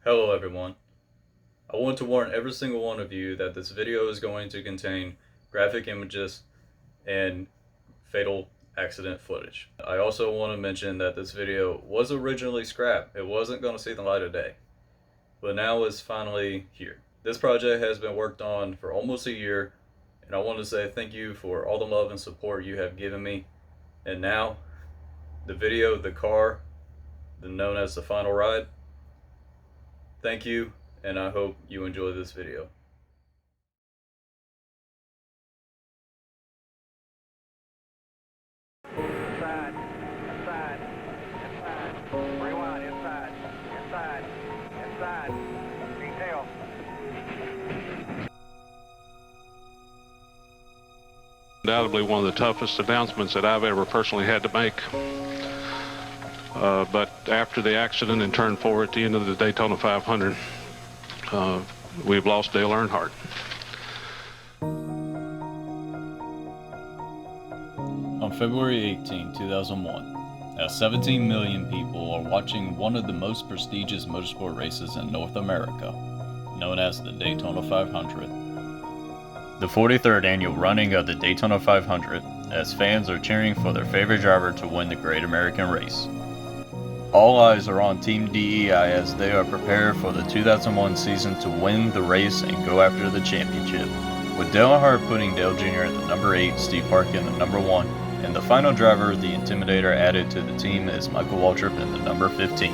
Hello everyone. I want to warn every single one of you that this video is going to contain graphic images and fatal accident footage. I also want to mention that this video was originally scrapped. It wasn't going to see the light of day, but now it's finally here. This project has been worked on for almost a year, and I want to say thank you for all the love and support you have given me. And now, the video, the car, known as the final ride. Thank you, and I hope you enjoy this video. Inside, rewind, inside, detail. Undoubtedly one of the toughest announcements that I've ever personally had to make. But after the accident in turn 4 at the end of the Daytona 500, we've lost Dale Earnhardt. On February 18, 2001, 17 million people are watching one of the most prestigious motorsport races in North America, known as the Daytona 500. The 43rd annual running of the Daytona 500, as fans are cheering for their favorite driver to win the Great American Race. All eyes are on Team DEI as they are prepared for the 2001 season to win the race and go after the championship, with Dale Earnhardt putting Dale Jr. at the number 8, Steve Park in the number 1, and the final driver, the Intimidator, added to the team is Michael Waltrip in the number 15.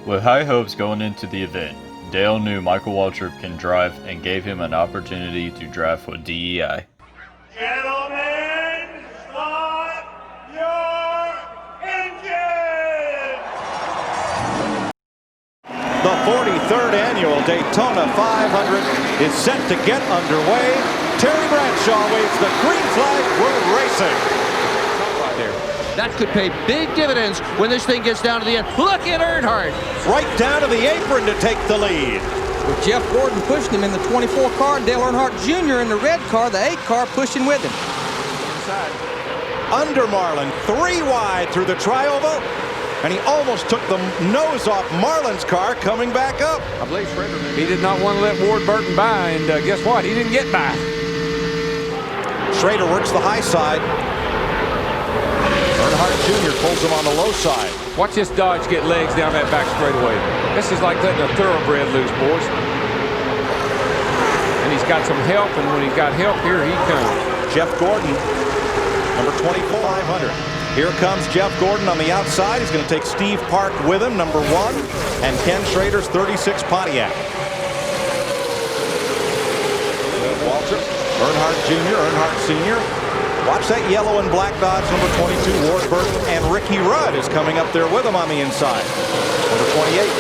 With high hopes going into the event, Dale knew Michael Waltrip can drive and gave him an opportunity to drive for DEI. Gentlemen, start your engines! The 43rd annual Daytona 500 is set to get underway. Terry Bradshaw waves the green flag. We're racing. Right there. That could pay big dividends when this thing gets down to the end. Look at Earnhardt. Right down to the apron to take the lead. With Jeff Gordon pushing him in the 24 car, Dale Earnhardt Jr. in the red car, the 8 car pushing with him. Under Marlin, 3 wide through the tri-oval, and he almost took the nose off Marlin's car coming back up. I believe Schrader, he did not want to let Ward Burton by, and guess what? He didn't get by. Schrader works the high side. Earnhardt Jr. pulls him on the low side. Watch this Dodge get legs down that back straightaway. This is like letting a thoroughbred loose, boys. And he's got some help, and when he's got help, here he comes. Jeff Gordon, number 24, 500. Here comes Jeff Gordon on the outside. He's going to take Steve Park with him, number 1, and Ken Schrader's 36 Pontiac. Waltrip, Earnhardt Jr., Earnhardt Sr. Watch that yellow and black Dodge, number 22, Ward Burton, and Ricky Rudd is coming up there with him on the inside. Number 28.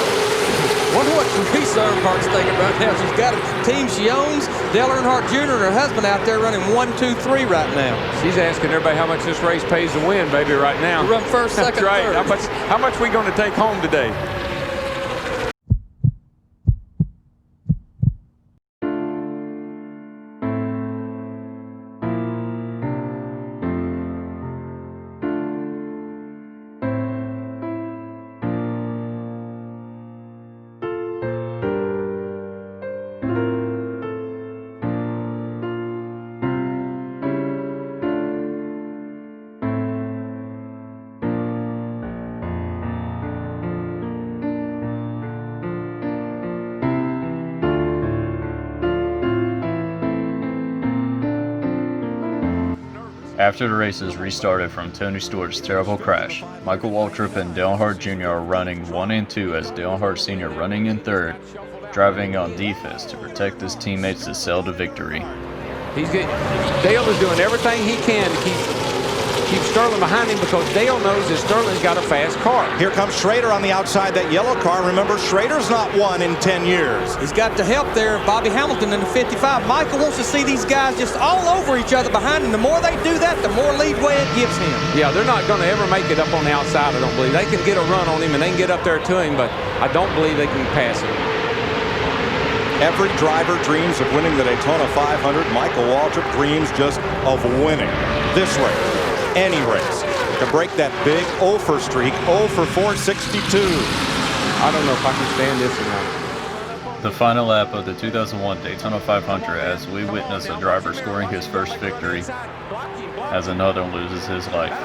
Wonder what Teresa Earnhardt's thinking right now. She's got a team she owns. Dale Earnhardt Jr. and her husband out there running 1, 2, 3 right now. She's asking everybody how much this race pays to win, baby, right now. To run first, second, That's right. third. How much we going to take home today? After the races restarted from Tony Stewart's terrible crash, Michael Waltrip and Dale Earnhardt Jr. are running 1 and 2 as Dale Earnhardt Sr. running in 3rd, driving on defense to protect his teammates to sail to victory. Dale is doing everything he can to keep Sterling behind him because Dale knows that Sterling's got a fast car. Here comes Schrader on the outside, that yellow car. Remember, Schrader's not won in 10 years. He's got the help there of Bobby Hamilton in the 55. Michael wants to see these guys just all over each other behind him. The more they do that, the more leadway it gives him. Yeah, they're not going to ever make it up on the outside, I don't believe. They can get a run on him and they can get up there to him, but I don't believe they can pass him. Every driver dreams of winning the Daytona 500. Michael Waltrip dreams just of winning this race, any race, to break that big 0 for streak, 0 for 462. I don't know if I can stand this or not. The final lap of the 2001 Daytona 500 as we witness a driver scoring his first victory as another loses his life. 3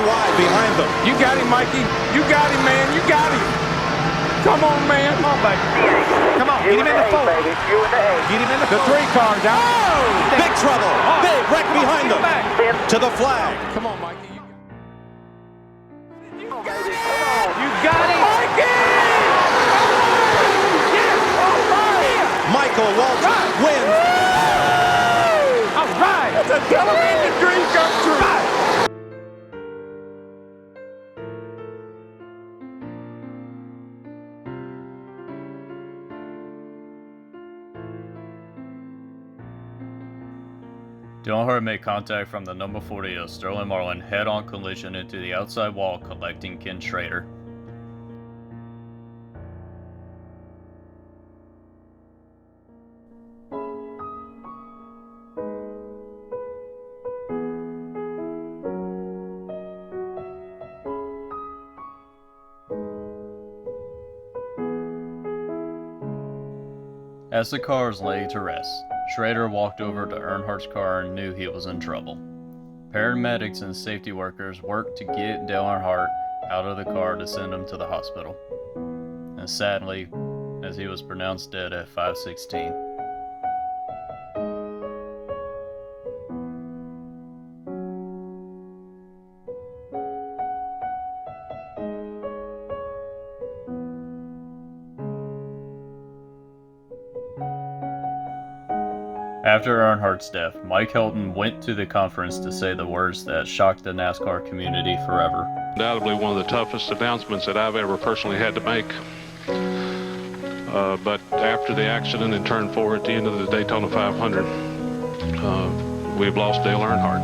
wide behind them. You got him, Mikey. You got him, man. You got him. Come on, man. Come on, baby. Come on, get him in the fold. baby. You in the A. Get him in the The fold. 3 cars. Oh! Big trouble. Big wreck behind them. To the flag. Come on, Mikey. You Got him. Mikey! Yes! All right! Michael Waltrip wins. All right! That's a television dream come true. Dale Earnhardt made contact from the number 40 of Sterling Marlin head-on collision into the outside wall, collecting Ken Schrader. As the cars lay to rest, Schrader walked over to Earnhardt's car and knew he was in trouble. Paramedics and safety workers worked to get Dale Earnhardt out of the car to send him to the hospital. And sadly, as he was pronounced dead at 5:16. After Earnhardt's death, Mike Helton went to the conference to say the words that shocked the NASCAR community forever. Undoubtedly one of the toughest announcements that I've ever personally had to make. But after the accident in turn 4 at the end of the Daytona 500, we've lost Dale Earnhardt.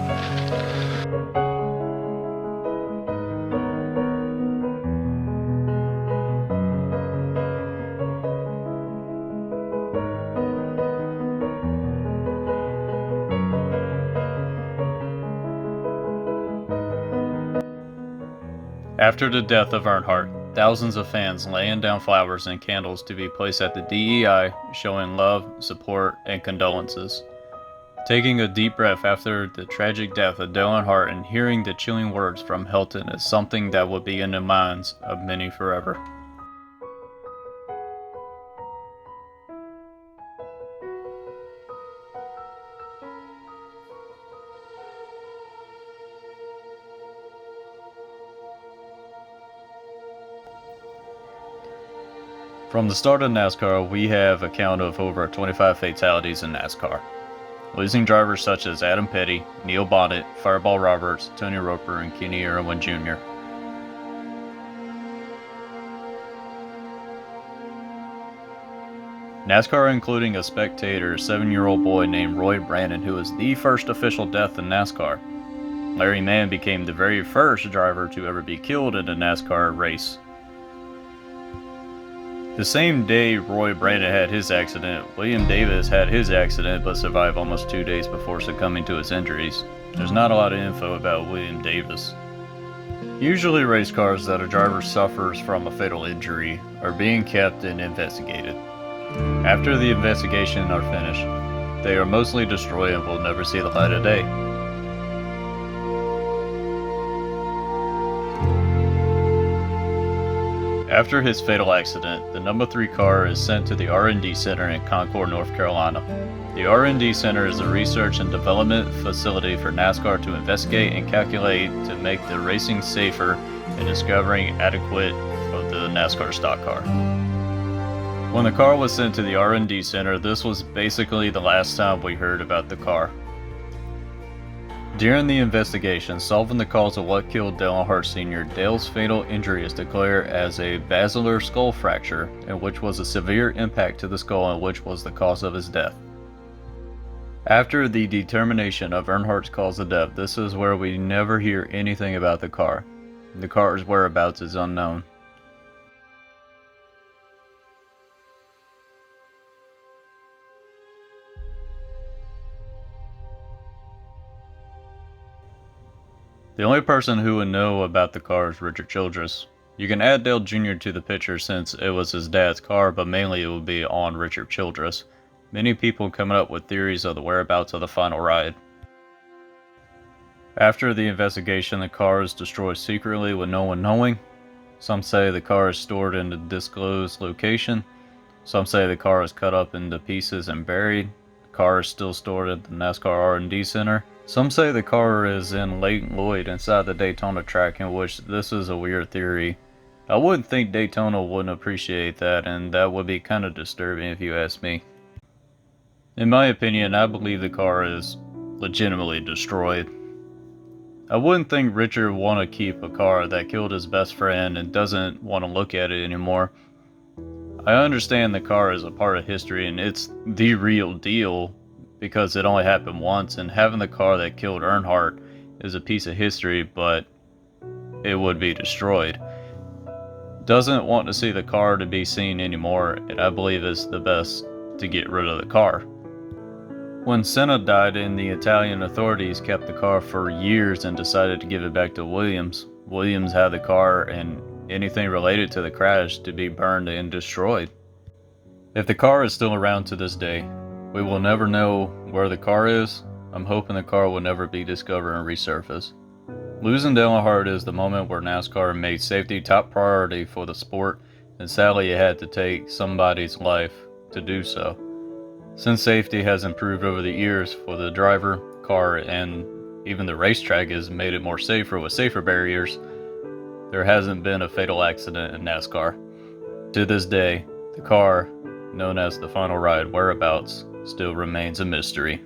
After the death of Earnhardt, thousands of fans laying down flowers and candles to be placed at the DEI, showing love, support, and condolences. Taking a deep breath after the tragic death of Dale Earnhardt and hearing the chilling words from Helton is something that will be in the minds of many forever. From the start of NASCAR, we have a count of over 25 fatalities in NASCAR, losing drivers such as Adam Petty, Neil Bonnet, Fireball Roberts, Tony Roper, and Kenny Irwin Jr. NASCAR including a spectator 7-year-old boy named Roy Brandon, who was the first official death in NASCAR. Larry Mann became the very first driver to ever be killed in a NASCAR race. The same day Roy Brandon had his accident, William Davis had his accident but survived almost 2 days before succumbing to his injuries. There's not a lot of info about William Davis. Usually race cars that a driver suffers from a fatal injury are being kept and investigated. After the investigation are finished, they are mostly destroyed and will never see the light of day. After his fatal accident, the number 3 car is sent to the R&D Center in Concord, North Carolina. The R&D Center is a research and development facility for NASCAR to investigate and calculate to make the racing safer and discovering adequate of the NASCAR stock car. When the car was sent to the R&D Center, this was basically the last time we heard about the car. During the investigation, solving the cause of what killed Dale Earnhardt Sr., Dale's fatal injury is declared as a basilar skull fracture, in which was a severe impact to the skull and which was the cause of his death. After the determination of Earnhardt's cause of death, this is where we never hear anything about the car. The car's whereabouts is unknown. The only person who would know about the car is Richard Childress. You can add Dale Jr. to the picture since it was his dad's car, but mainly it would be on Richard Childress. Many people coming up with theories of the whereabouts of the final ride. After the investigation, the car is destroyed secretly with no one knowing. Some say the car is stored in a disclosed location. Some say the car is cut up into pieces and buried. The car is still stored at the NASCAR R&D Center. Some say the car is in Lake Lloyd inside the Daytona track, in which this is a weird theory. I wouldn't think Daytona wouldn't appreciate that, and that would be kind of disturbing if you ask me. In my opinion, I believe the car is legitimately destroyed. I wouldn't think Richard would want to keep a car that killed his best friend and doesn't want to look at it anymore. I understand the car is a part of history and it's the real deal because it only happened once, and having the car that killed Earnhardt is a piece of history, but it would be destroyed. Doesn't want to see the car to be seen anymore, and I believe it's the best to get rid of the car. When Senna died and the Italian authorities kept the car for years and decided to give it back to Williams, Williams had the car and anything related to the crash to be burned and destroyed. If the car is still around to this day, we will never know where the car is. I'm hoping the car will never be discovered and resurface. Losing Dale Earnhardt is the moment where NASCAR made safety top priority for the sport, and sadly it had to take somebody's life to do so. Since safety has improved over the years for the driver, car, and even the racetrack has made it more safer with safer barriers, there hasn't been a fatal accident in NASCAR. To this day, the car, known as the final ride whereabouts, still remains a mystery.